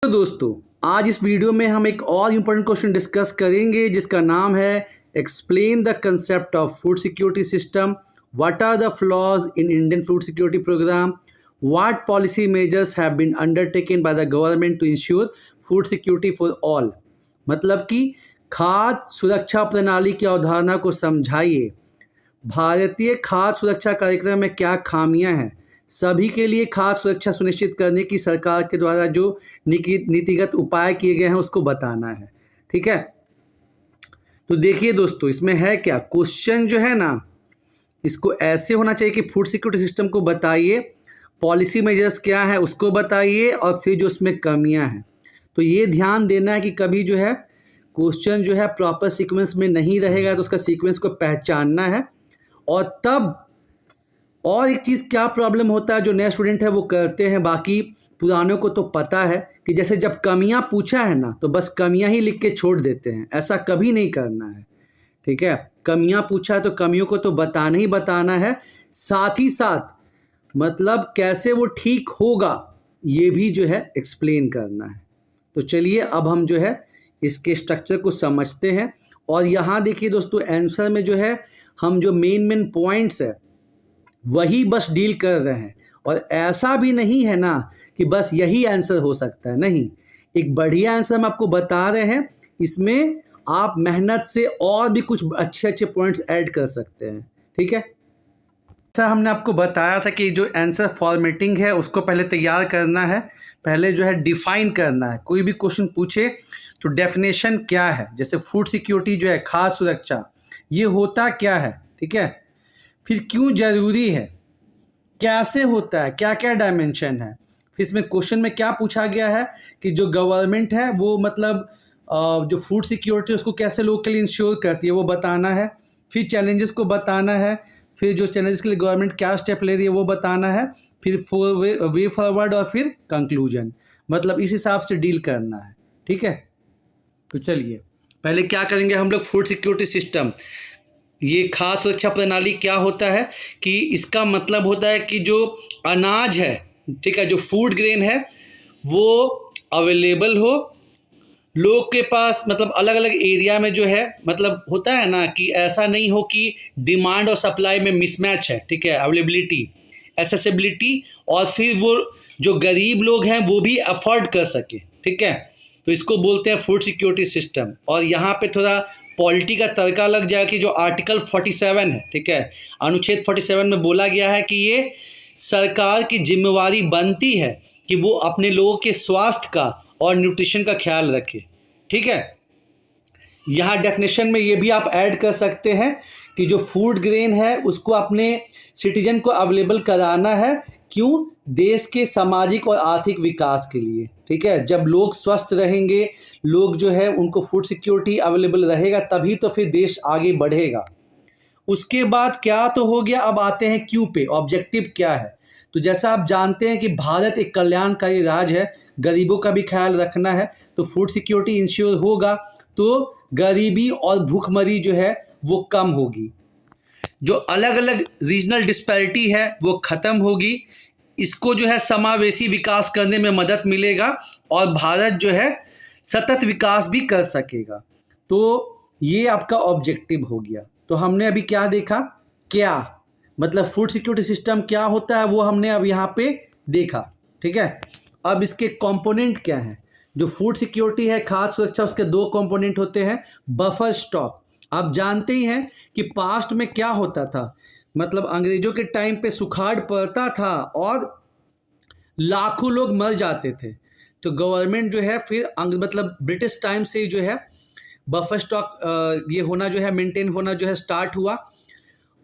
तो दोस्तों, आज इस वीडियो में हम एक और इम्पोर्टेंट क्वेश्चन डिस्कस करेंगे जिसका नाम है explain the concept of food security system, what are the flaws in Indian food security program, what policy measures have been undertaken by the government to ensure food security for all. मतलब कि खाद्य सुरक्षा प्रणाली की अवधारणा को समझाइए। भारतीय खाद्य सुरक्षा कार्यक्रम में क्या खामियां हैं, सभी के लिए खाद्य सुरक्षा सुनिश्चित करने की सरकार के द्वारा जो नीतिगत उपाय किए गए हैं उसको बताना है। ठीक है, तो देखिए दोस्तों, इसमें है क्या क्वेश्चन जो है ना, इसको ऐसे होना चाहिए कि फूड सिक्योरिटी सिस्टम को बताइए, पॉलिसी मेजर्स क्या है उसको बताइए, और फिर जो उसमें कमियां हैं। तो ये ध्यान देना है कि कभी जो है क्वेश्चन जो है प्रॉपर सीक्वेंस में नहीं रहेगा, तो उसका सीक्वेंस को पहचानना है। और तब और एक चीज़ क्या प्रॉब्लम होता है, जो नए स्टूडेंट है वो करते हैं, बाकी पुरानों को तो पता है कि जैसे जब कमियां पूछा है ना तो बस कमियां ही लिख के छोड़ देते हैं। ऐसा कभी नहीं करना है। ठीक है, कमियां पूछा है तो कमियों को तो बताना ही बताना है, साथ ही साथ मतलब कैसे वो ठीक होगा ये भी जो है एक्सप्लेन करना है। तो चलिए अब हम जो है इसके स्ट्रक्चर को समझते हैं। और यहाँ देखिए दोस्तों, आंसर में जो है हम जो मेन पॉइंट्स है वही बस डील कर रहे हैं। और ऐसा भी नहीं है ना कि बस यही आंसर हो सकता है, नहीं, एक बढ़िया आंसर हम आपको बता रहे हैं। इसमें आप मेहनत से और भी कुछ अच्छे अच्छे पॉइंट्स ऐड कर सकते हैं। ठीक है, ऐसा हमने आपको बताया था कि जो आंसर फॉर्मेटिंग है उसको पहले तैयार करना है, पहले जो है डिफाइन करना है। कोई भी क्वेश्चन पूछे तो डेफिनेशन क्या है, जैसे फूड सिक्योरिटी जो है, खाद्य सुरक्षा, ये होता क्या है। ठीक है, फिर क्यों ज़रूरी है, कैसे होता है, क्या क्या डायमेंशन है। फिर इसमें क्वेश्चन में क्या पूछा गया है कि जो गवर्नमेंट है वो मतलब जो फूड सिक्योरिटी उसको कैसे लोगों के लिए इंश्योर करती है वो बताना है। फिर चैलेंजेस को बताना है, फिर जो चैलेंजेस के लिए गवर्नमेंट क्या स्टेप ले रही है वो बताना है, फिर वे फॉरवर्ड, और फिर कंक्लूजन। मतलब इस हिसाब से डील करना है। ठीक है, तो चलिए पहले क्या करेंगे हम लोग, फूड सिक्योरिटी सिस्टम, ये खाद्य सुरक्षा प्रणाली क्या होता है कि इसका मतलब होता है कि जो अनाज है, ठीक है, जो फूड ग्रेन है वो अवेलेबल हो लोग के पास, मतलब अलग अलग एरिया में जो है, मतलब होता है ना कि ऐसा नहीं हो कि डिमांड और सप्लाई में मिसमैच है। ठीक है, अवेलेबिलिटी, एसेसिबिलिटी, और फिर वो जो गरीब लोग हैं वो भी अफोर्ड कर सके। ठीक है, तो इसको बोलते हैं फूड सिक्योरिटी सिस्टम। और यहाँ पे थोड़ा पॉलिटी का तड़का लग जाए कि जो आर्टिकल 47 है, ठीक है, अनुच्छेद 47 में बोला गया है कि ये सरकार की जिम्मेवारी बनती है कि वो अपने लोगों के स्वास्थ्य का और न्यूट्रिशन का ख्याल रखे। ठीक है, यहाँ डेफिनेशन में ये भी आप ऐड कर सकते हैं कि जो फूड ग्रेन है उसको अपने सिटीजन को अवेलेबल कराना है। क्यों? देश के सामाजिक और आर्थिक विकास के लिए। ठीक है, जब लोग स्वस्थ रहेंगे, लोग जो है उनको फूड सिक्योरिटी अवेलेबल रहेगा, तभी तो फिर देश आगे बढ़ेगा। उसके बाद क्या तो हो गया, अब आते हैं क्यों पे, ऑब्जेक्टिव क्या है। तो जैसा आप जानते हैं कि भारत एक कल्याणकारी राज्य है, गरीबों का भी ख्याल रखना है, तो फूड सिक्योरिटी इंश्योर होगा तो गरीबी और भूखमरी जो है वो कम होगी, जो अलग अलग रीजनल डिस्पैरिटी है वो ख़त्म होगी, इसको जो है समावेशी विकास करने में मदद मिलेगा, और भारत जो है सतत विकास भी कर सकेगा। तो ये आपका ऑब्जेक्टिव हो गया। तो हमने अभी क्या देखा, क्या मतलब फूड सिक्योरिटी सिस्टम क्या होता है वो हमने अब यहाँ पे देखा। ठीक है, अब इसके कंपोनेंट क्या हैं। जो फूड सिक्योरिटी है, खाद्य सुरक्षा, उसके दो कंपोनेंट होते हैं। बफर स्टॉक, आप जानते ही हैं कि पास्ट में क्या होता था, मतलब अंग्रेजों के टाइम पे सुखाड़ पड़ता था और लाखों लोग मर जाते थे। तो गवर्नमेंट जो है फिर मतलब ब्रिटिश टाइम से ही जो है बफर स्टॉक ये होना जो है मेंटेन होना जो है स्टार्ट हुआ।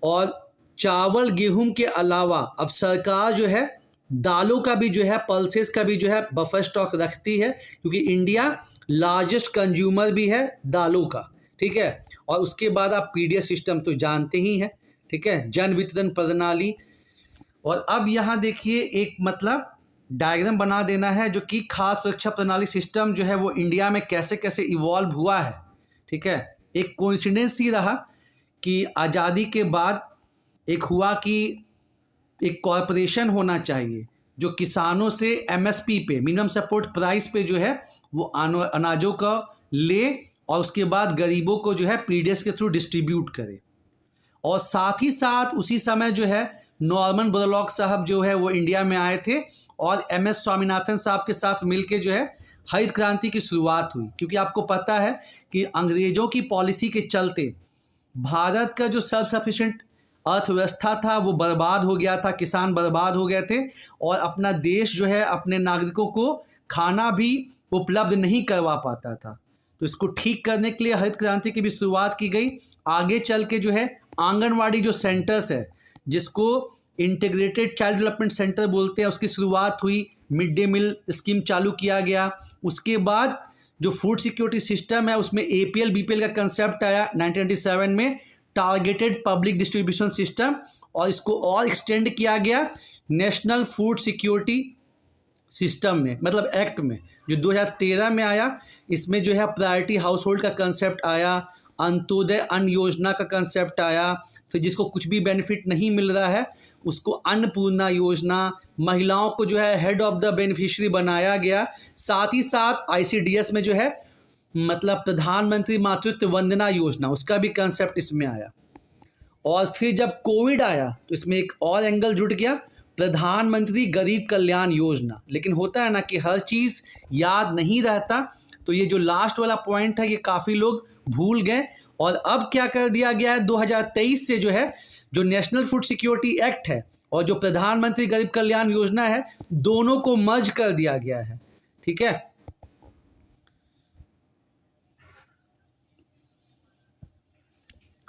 और चावल गेहूं के अलावा अब सरकार जो है दालों का भी जो है, पल्सेस का भी जो है बफर स्टॉक रखती है, क्योंकि इंडिया लार्जेस्ट कंज्यूमर भी है दालों का। ठीक है, और उसके बाद आप पीडीएस सिस्टम तो जानते ही हैं। ठीक है, जन वितरण प्रणाली। और अब यहाँ देखिए एक मतलब डायग्राम बना देना है जो कि खाद्य सुरक्षा प्रणाली सिस्टम जो है वो इंडिया में कैसे कैसे इवॉल्व हुआ है। ठीक है, एक कोइंसिडेंस ही रहा कि आज़ादी के बाद एक हुआ कि एक कॉरपोरेशन होना चाहिए, जो किसानों से एमएसपी पे, मिनिमम सपोर्ट प्राइस पे जो है वो अनाजों का ले और उसके बाद गरीबों को जो है पीडीएस के थ्रू डिस्ट्रीब्यूट करे। और साथ ही साथ उसी समय जो है नॉर्मन बोरलॉग साहब जो है वो इंडिया में आए थे और एमएस स्वामीनाथन साहब के साथ मिलके जो है हरित क्रांति की शुरुआत हुई। क्योंकि आपको पता है कि अंग्रेजों की पॉलिसी के चलते भारत का जो सेल्फ सफिशिएंट अर्थव्यवस्था था वो बर्बाद हो गया था, किसान बर्बाद हो गए थे और अपना देश जो है अपने नागरिकों को खाना भी उपलब्ध नहीं करवा पाता था। तो इसको ठीक करने के लिए हरित क्रांति की भी शुरुआत की गई। आगे चल के जो है आंगनवाड़ी जो सेंटर्स है, जिसको इंटीग्रेटेड चाइल्ड डेवलपमेंट सेंटर बोलते हैं, उसकी शुरुआत हुई। मिड डे मील स्कीम चालू किया गया। उसके बाद जो फूड सिक्योरिटी सिस्टम है उसमें एपीएल बीपीएल का कंसेप्ट आया 1997 में, टारगेटेड पब्लिक डिस्ट्रीब्यूशन सिस्टम, और इसको और एक्सटेंड किया गया नेशनल फूड सिक्योरिटी सिस्टम में, मतलब एक्ट में, जो 2013 में आया। इसमें जो है प्रायोरिटी हाउस होल्ड का कंसेप्ट आया, अंत्योदय अन्न योजना का कंसेप्ट आया, फिर जिसको कुछ भी बेनिफिट नहीं मिल रहा है उसको अन्नपूर्णा योजना, महिलाओं को जो है हेड ऑफ द बेनिफिशियरी बनाया गया। साथ ही साथ आईसीडीएस में जो है मतलब प्रधानमंत्री मातृत्व वंदना योजना, उसका भी कंसेप्ट इसमें आया। और फिर जब कोविड आया तो इसमें एक और एंगल जुड़ गया, प्रधानमंत्री गरीब कल्याण योजना। लेकिन होता है ना कि हर चीज़ याद नहीं रहता, तो ये जो लास्ट वाला पॉइंट है ये काफ़ी लोग भूल गए। और अब क्या कर दिया गया है, 2023 से जो है जो नेशनल फूड सिक्योरिटी एक्ट है और जो प्रधानमंत्री गरीब कल्याण योजना है, दोनों को मर्ज कर दिया गया है। ठीक है,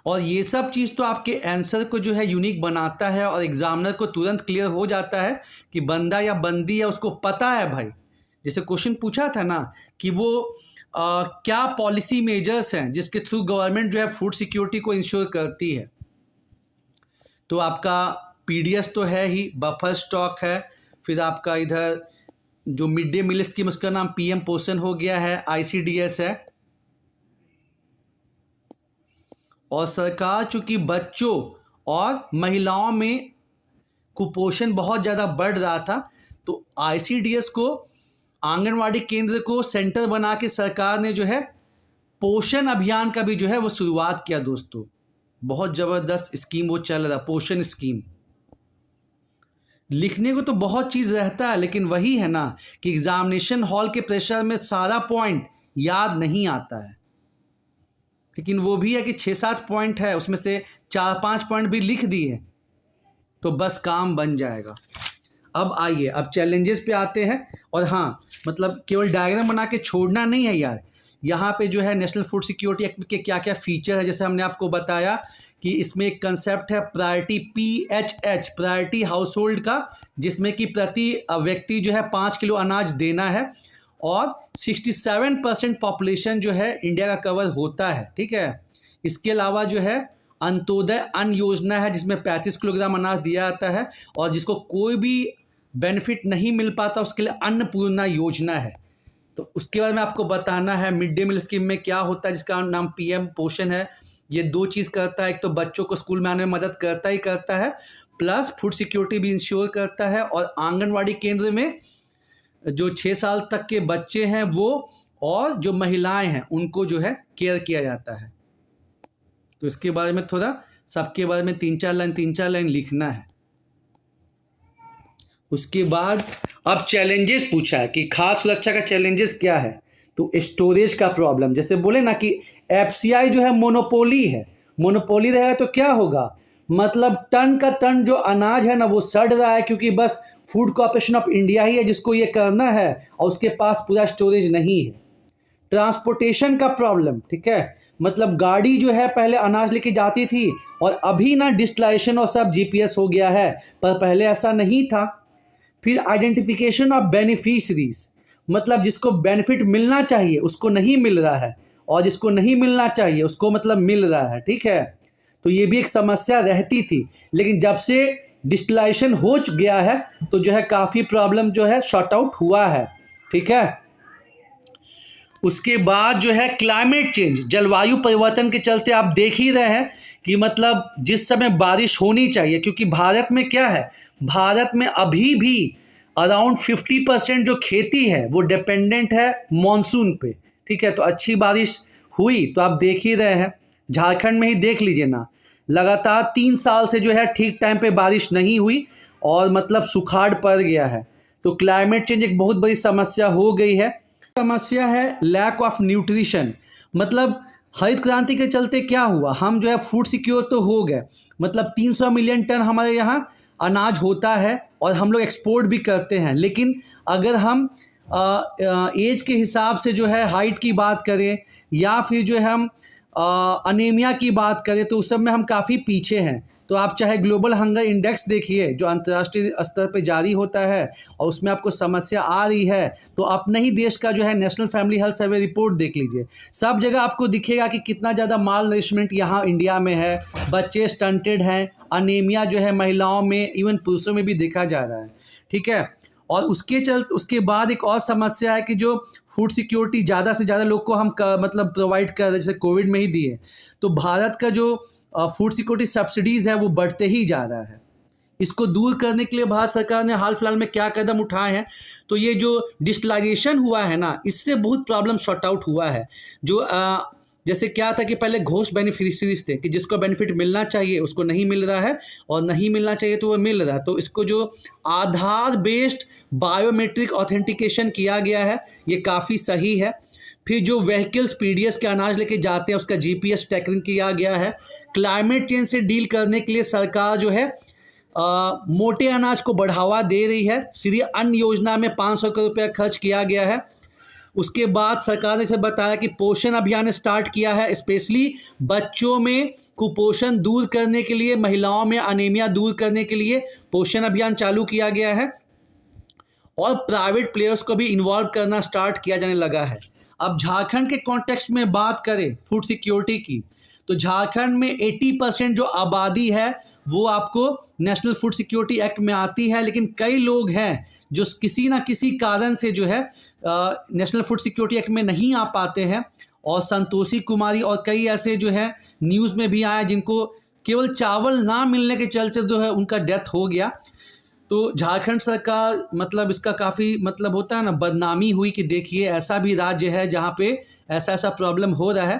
और ये सब चीज़ तो आपके आंसर को जो है यूनिक बनाता है और एग्जामिनर को तुरंत क्लियर हो जाता है कि बंदा या बंदी है उसको पता है भाई। जैसे क्वेश्चन पूछा था ना कि वो क्या पॉलिसी मेजर्स हैं जिसके थ्रू गवर्नमेंट जो है फूड सिक्योरिटी को इंश्योर करती है, तो आपका पीडीएस तो है ही, बफर स्टॉक है, फिर आपका इधर जो मिड डे मील स्कीम उसका नाम पीएम पोषण हो गया है, आईसीडीएस है। और सरकार चूंकि बच्चों और महिलाओं में कुपोषण बहुत ज़्यादा बढ़ रहा था, तो आईसीडीएस को, आंगनवाड़ी केंद्र को सेंटर बना के सरकार ने जो है पोषण अभियान का भी जो है वो शुरुआत किया। दोस्तों बहुत ज़बरदस्त स्कीम वो चल रहा, पोषण स्कीम। लिखने को तो बहुत चीज़ रहता है, लेकिन वही है ना कि एग्जामिनेशन हॉल के प्रेशर में सारा पॉइंट याद नहीं आता है। लेकिन वो भी है कि 6-7 पॉइंट है, उसमें से 4-5 पॉइंट भी लिख दिए तो बस काम बन जाएगा। अब आइए, अब चैलेंजेस पे आते हैं। और हाँ, मतलब केवल डायग्राम बना के छोड़ना नहीं है यार, यहाँ पे जो है नेशनल फूड सिक्योरिटी एक्ट के क्या क्या फीचर है। जैसे हमने आपको बताया कि इसमें एक कंसेप्ट है priority PHH, priority house hold का, जिसमें कि प्रति व्यक्ति जो है 5 किलो अनाज देना है और 67% पॉपुलेशन जो है इंडिया का कवर होता है। ठीक है, इसके अलावा जो है अंत्योदय अन्न योजना है जिसमें 35 किलोग्राम अनाज दिया जाता है, और जिसको कोई भी बेनिफिट नहीं मिल पाता उसके लिए अन्नपूर्णा योजना है। तो उसके बारे में आपको बताना है। मिड डे मील स्कीम में क्या होता है, जिसका नाम पीएम पोषण है। ये 2 चीज़ करता है, एक तो बच्चों को स्कूल में आने में मदद करता ही करता है, प्लस फूड सिक्योरिटी भी इंश्योर करता है। और आंगनवाड़ी केंद्र में जो 6 साल तक के बच्चे हैं वो और जो महिलाएं हैं उनको जो है केयर किया जाता है। तो इसके बारे में थोड़ा सबके बारे में 3-4 लाइन लिखना है। उसके बाद अब चैलेंजेस पूछा है कि खाद्य सुरक्षा का चैलेंजेस क्या है, तो स्टोरेज का प्रॉब्लम। जैसे बोले ना कि एफसीआई जो है मोनोपोली है, मोनोपोली रहेगा तो क्या होगा, मतलब टन का टन जो अनाज है ना वो सड़ रहा है, क्योंकि बस फूड कॉर्पोरेशन ऑफ इंडिया ही है जिसको ये करना है और उसके पास पूरा स्टोरेज नहीं है। ट्रांसपोर्टेशन का प्रॉब्लम, ठीक है, मतलब गाड़ी जो है पहले अनाज लेके जाती थी और अभी ना डिजिटलाइजेशन और सब जीपीएस हो गया है, पर पहले ऐसा नहीं था। फिर आइडेंटिफिकेशन ऑफ बेनिफिशरीज, मतलब जिसको बेनिफिट मिलना चाहिए उसको नहीं मिल रहा है और जिसको नहीं मिलना चाहिए उसको मतलब मिल रहा है। ठीक है, तो ये भी एक समस्या रहती थी, लेकिन जब से डिजिटलाइजेशन हो गया है तो जो है काफ़ी प्रॉब्लम जो है शॉर्ट आउट हुआ है। ठीक है, उसके बाद जो है क्लाइमेट चेंज, जलवायु परिवर्तन के चलते आप देख ही रहे हैं कि मतलब जिस समय बारिश होनी चाहिए, क्योंकि भारत में क्या है, भारत में अभी भी अराउंड 50% जो खेती है वो डिपेंडेंट है मॉनसून पे, ठीक है। तो अच्छी बारिश हुई तो आप देख ही रहे हैं, झारखंड में ही देख लीजिए ना, लगातार 3 साल से जो है ठीक टाइम पे बारिश नहीं हुई और मतलब सुखाड़ पड़ गया है। तो क्लाइमेट चेंज एक बहुत बड़ी समस्या हो गई है। समस्या है लैक ऑफ न्यूट्रिशन, मतलब हरित क्रांति के चलते क्या हुआ, हम जो है फूड सिक्योर तो हो गए, मतलब 300 मिलियन टन हमारे यहाँ अनाज होता है और हम लोग एक्सपोर्ट भी करते हैं। लेकिन अगर हम एज के हिसाब से जो है हाइट की बात करें या फिर जो है हम अनीमिया की बात करें तो उस सब में हम काफ़ी पीछे हैं। तो आप चाहे ग्लोबल हंगर इंडेक्स देखिए जो अंतर्राष्ट्रीय स्तर पर जारी होता है और उसमें आपको समस्या आ रही है, तो अपने ही देश का जो है national family health survey report देख लीजिए, सब जगह आपको दिखेगा कि कितना ज़्यादा माल नरिशमेंट यहाँ इंडिया में है, बच्चे स्टंटेड हैं, अनीमिया जो है महिलाओं में इवन पुरुषों में भी देखा जा रहा है, ठीक है। और उसके बाद एक और समस्या है कि जो फूड सिक्योरिटी ज़्यादा से ज़्यादा लोग को हम मतलब प्रोवाइड कर रहे, जैसे कोविड में ही दिए, तो भारत का जो फूड सिक्योरिटी सब्सिडीज़ है वो बढ़ते ही जा रहा है। इसको दूर करने के लिए भारत सरकार ने हाल फिलहाल में क्या कदम उठाए हैं, तो ये जो डिजिटलाइजेशन हुआ है ना, इससे बहुत प्रॉब्लम सॉर्ट आउट हुआ है। जो जैसे क्या था कि पहले घोस्ट बेनिफिशियरीज थे कि जिसको बेनिफिट मिलना चाहिए उसको नहीं मिल रहा है और नहीं मिलना चाहिए तो वो मिल रहा है। तो इसको जो आधार बेस्ड बायोमेट्रिक ऑथेंटिकेशन किया गया है ये काफ़ी सही है। फिर जो व्हीकल्स पीडीएस के अनाज लेके जाते हैं उसका जीपीएस ट्रैकिंग किया गया है। क्लाइमेट चेंज से डील करने के लिए सरकार जो है मोटे अनाज को बढ़ावा दे रही है। श्री अन्न योजना में 500 करोड़ रुपया खर्च किया गया है। उसके बाद सरकार ने इसे बताया कि पोषण अभियान स्टार्ट किया है, स्पेशली बच्चों में कुपोषण दूर करने के लिए, महिलाओं में अनीमिया दूर करने के लिए पोषण अभियान चालू किया गया है और प्राइवेट प्लेयर्स को भी इन्वॉल्व करना स्टार्ट किया जाने लगा है। अब झारखंड के कॉन्टेक्स्ट में बात करें फूड सिक्योरिटी की, तो झारखंड में 80% जो आबादी है वो आपको नेशनल फूड सिक्योरिटी एक्ट में आती है, लेकिन कई लोग हैं जो किसी ना किसी कारण से जो है नेशनल फूड सिक्योरिटी एक्ट में नहीं आ पाते हैं। और संतोषी कुमारी और कई ऐसे जो है न्यूज़ में भी आया जिनको केवल चावल ना मिलने के चलते जो है उनका डेथ हो गया। तो झारखंड सरकार मतलब इसका काफ़ी मतलब होता है ना बदनामी हुई कि देखिए ऐसा भी राज्य है जहाँ पे ऐसा ऐसा प्रॉब्लम हो रहा है।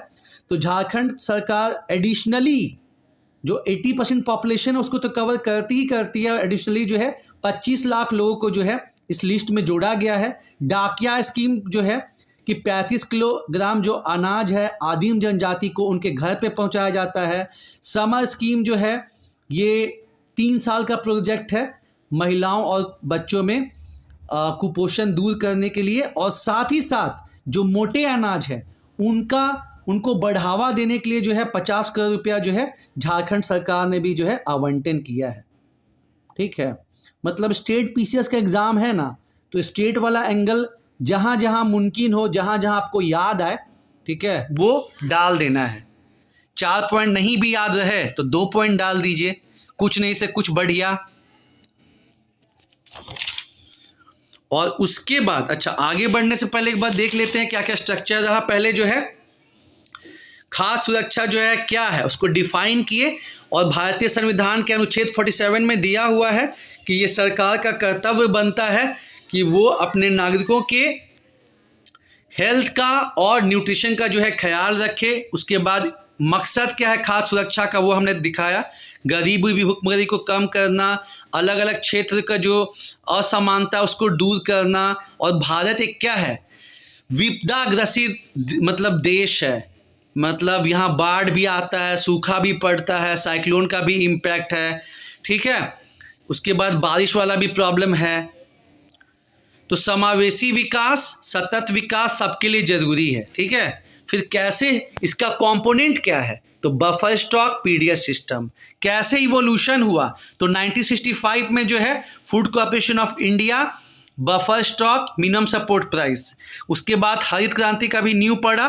तो झारखंड सरकार एडिशनली जो 80% पॉपुलेशन है उसको तो कवर करती ही करती है, एडिशनली जो है 25 लाख लोगों को जो है इस लिस्ट में जोड़ा गया है। डाकिया स्कीम जो है कि 35 किलोग्राम जो अनाज है आदिम जनजाति को उनके घर पे पहुंचाया जाता है। समर स्कीम जो है ये 3 साल का प्रोजेक्ट है महिलाओं और बच्चों में कुपोषण दूर करने के लिए, और साथ ही साथ जो मोटे अनाज है उनको बढ़ावा देने के लिए जो है 50 करोड़ रुपया जो है झारखंड सरकार ने भी जो है आवंटन किया है, ठीक है। मतलब स्टेट पीसीएस का एग्ज़ाम है ना, तो स्टेट वाला एंगल जहाँ जहाँ मुमकिन हो, जहाँ जहाँ आपको याद आए, ठीक है, वो डाल देना है। 4 पॉइंट नहीं भी याद रहे तो 2 पॉइंट डाल दीजिए, कुछ नहीं से कुछ बढ़िया। और उसके बाद अच्छा आगे बढ़ने से पहले एक बार देख लेते हैं क्या क्या स्ट्रक्चर रहा। पहले जो है खाद्य सुरक्षा जो है क्या है उसको डिफाइन किए, और भारतीय संविधान के अनुच्छेद 47 में दिया हुआ है कि ये सरकार का कर्तव्य बनता है कि वो अपने नागरिकों के हेल्थ का और न्यूट्रिशन का जो है ख्याल रखे। उसके बाद मकसद क्या है खाद्य सुरक्षा का वो हमने दिखाया, गरीबी भी भुखमरी को कम करना, अलग अलग क्षेत्र का जो असमानता उसको दूर करना। और भारत एक क्या है विपदाग्रसित मतलब देश है, मतलब यहाँ बाढ़ भी आता है, सूखा भी पड़ता है, साइक्लोन का भी इम्पैक्ट है, ठीक है। उसके बाद बारिश वाला भी प्रॉब्लम है। तो समावेशी विकास, सतत विकास सबके लिए ज़रूरी है, ठीक है। फिर कैसे इसका कंपोनेंट क्या है, तो बफर स्टॉक पीडीएस सिस्टम कैसे इवोल्यूशन हुआ, तो 1965 में जो है food corporation of India, buffer stock, minimum support price. उसके बाद हरित क्रांति का भी न्यू पड़ा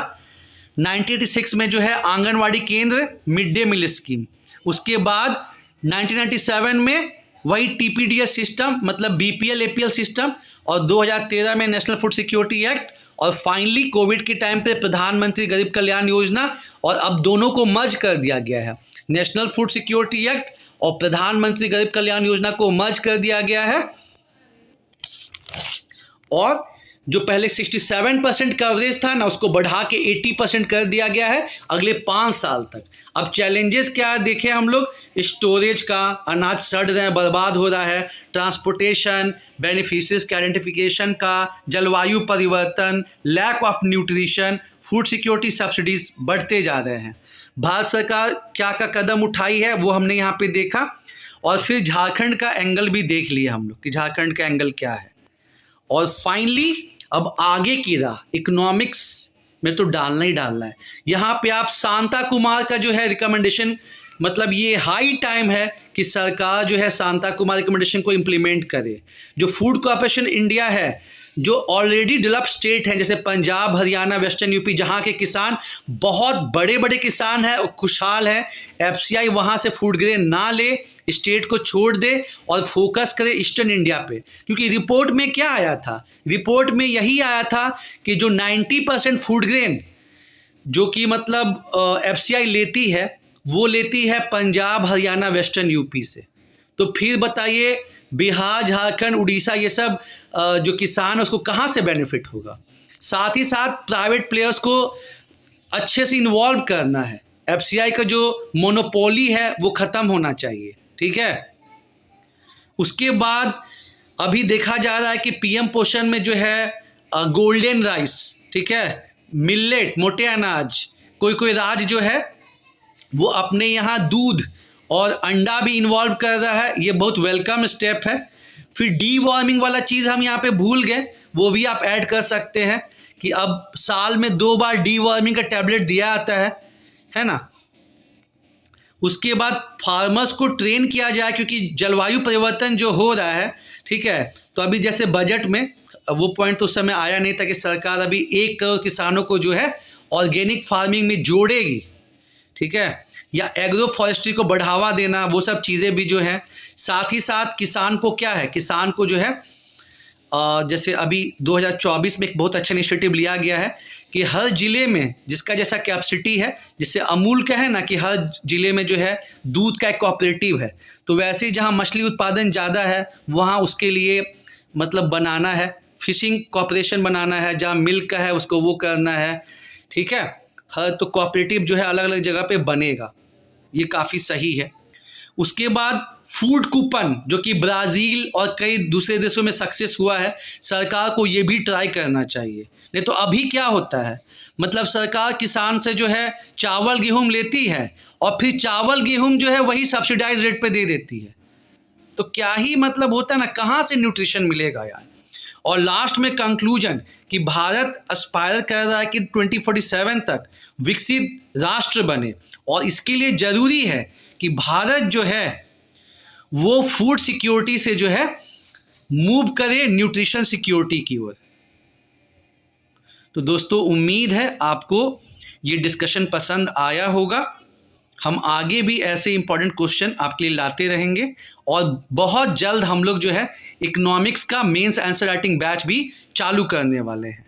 1986 में जो है आंगनवाड़ी केंद्र, मिड डे मील स्कीम। उसके बाद 1997 में वही टीपीडीएस सिस्टम मतलब बीपीएल एपीएल सिस्टम, और 2013 में नेशनल फूड सिक्योरिटी एक्ट, और फाइनली कोविड के टाइम पे प्रधानमंत्री गरीब कल्याण योजना। और अब दोनों को मर्ज कर दिया गया है, नेशनल फूड सिक्योरिटी एक्ट और प्रधानमंत्री गरीब कल्याण योजना को मर्ज कर दिया गया है। और जो पहले 67% कवरेज था ना, उसको बढ़ा के 80% कर दिया गया है अगले 5 साल तक। अब चैलेंजेस क्या है देखें हम लोग, स्टोरेज का, अनाज सड़ रहे हैं, बर्बाद हो रहा है, ट्रांसपोर्टेशन, बेनिफिशियरीज के आइडेंटिफिकेशन का, जलवायु परिवर्तन, lack of nutrition, food security subsidies बढ़ते जा रहे हैं। भारत सरकार क्या क्या कदम उठाई है वो हमने यहाँ पे देखा, और फिर झारखंड का एंगल भी देख लिया हम लोग कि झारखंड का एंगल क्या है। और फाइनली अब आगे की राह इकोनॉमिक्स में तो डालना ही डालना है। यहाँ पे आप शांता कुमार का जो है रिकमेंडेशन, मतलब ये हाई टाइम है कि सरकार जो है शांता कुमार रिकमेंडेशन को इम्प्लीमेंट करे। जो फूड कॉर्पोरेशन इंडिया है, जो ऑलरेडी डेवलप्ड स्टेट हैं जैसे पंजाब, हरियाणा, वेस्टर्न यूपी, जहाँ के किसान बहुत बड़े बड़े किसान हैं और खुशहाल हैं, एफसीआई वहाँ से फूड ग्रेन ना ले, स्टेट को छोड़ दे और फोकस करे ईस्टर्न इंडिया पे। क्योंकि रिपोर्ट में क्या आया था, रिपोर्ट में यही आया था कि जो 90% फूड ग्रेन जो कि मतलब एफसीआई लेती है, वो लेती है पंजाब, हरियाणा, वेस्टर्न यूपी से। तो फिर बताइए बिहार, झारखंड, उड़ीसा, ये सब जो किसान है उसको कहाँ से बेनिफिट होगा। साथ ही साथ प्राइवेट प्लेयर्स को अच्छे से इन्वॉल्व करना है। एफसीआई का जो मोनोपोली है वो ख़त्म होना चाहिए, ठीक है। उसके बाद अभी देखा जा रहा है कि पीएम पोषण में जो है गोल्डन राइस, ठीक है, मिलेट, मोटे अनाज, कोई कोई राज्य जो है वो अपने यहाँ दूध और अंडा भी इन्वॉल्व कर रहा है, ये बहुत वेलकम स्टेप है। फिर डी वार्मिंग वाला चीज़ हम यहाँ पे भूल गए, वो भी आप ऐड कर सकते हैं कि अब साल में 2 बार डी वार्मिंग का टैबलेट दिया जाता है ना। उसके बाद फार्मर्स को ट्रेन किया जाए, क्योंकि जलवायु परिवर्तन जो हो रहा है, ठीक है, तो अभी जैसे बजट में वो पॉइंट तो उस समय आया नहीं था कि सरकार अभी 1 करोड़ किसानों को जो है ऑर्गेनिक फार्मिंग में जोड़ेगी, ठीक है, या एग्रो फॉरेस्ट्री को बढ़ावा देना, वो सब चीज़ें भी जो है। साथ ही साथ किसान को क्या है, किसान को जो है जैसे अभी 2024 में एक बहुत अच्छा इनिशिएटिव लिया गया है कि हर ज़िले में जिसका जैसा कैपेसिटी है, जैसे अमूल का है ना कि हर ज़िले में जो है दूध का एक कोऑपरेटिव है, तो वैसे ही जहाँ मछली उत्पादन ज़्यादा है वहाँ उसके लिए मतलब बनाना है, फिशिंग कॉर्पोरेशन बनाना है, जहाँ मिल्क का है उसको वो करना है, ठीक है। हर तो कोऑपरेटिव जो है अलग अलग जगह पे बनेगा, ये काफ़ी सही है। उसके बाद फूड कूपन जो कि ब्राज़ील और कई दूसरे देशों में सक्सेस हुआ है, सरकार को ये भी ट्राई करना चाहिए। नहीं तो अभी क्या होता है, मतलब सरकार किसान से जो है चावल गेहूँ लेती है और फिर चावल गेहूँ जो है वही सब्सिडाइज रेट पे दे देती है, तो क्या ही मतलब होता है ना, कहाँ से न्यूट्रिशन मिलेगा यार। और लास्ट में कंक्लूजन कि भारत एस्पायर कर रहा है कि 2047 तक विकसित राष्ट्र बने, और इसके लिए ज़रूरी है कि भारत जो है वो फूड सिक्योरिटी से जो है मूव करे न्यूट्रिशन सिक्योरिटी की ओर। तो दोस्तों उम्मीद है आपको ये डिस्कशन पसंद आया होगा। हम आगे भी ऐसे इंपॉर्टेंट क्वेश्चन आपके लिए लाते रहेंगे, और बहुत जल्द हम लोग जो है इकोनॉमिक्स का मेंस आंसर राइटिंग बैच भी चालू करने वाले हैं।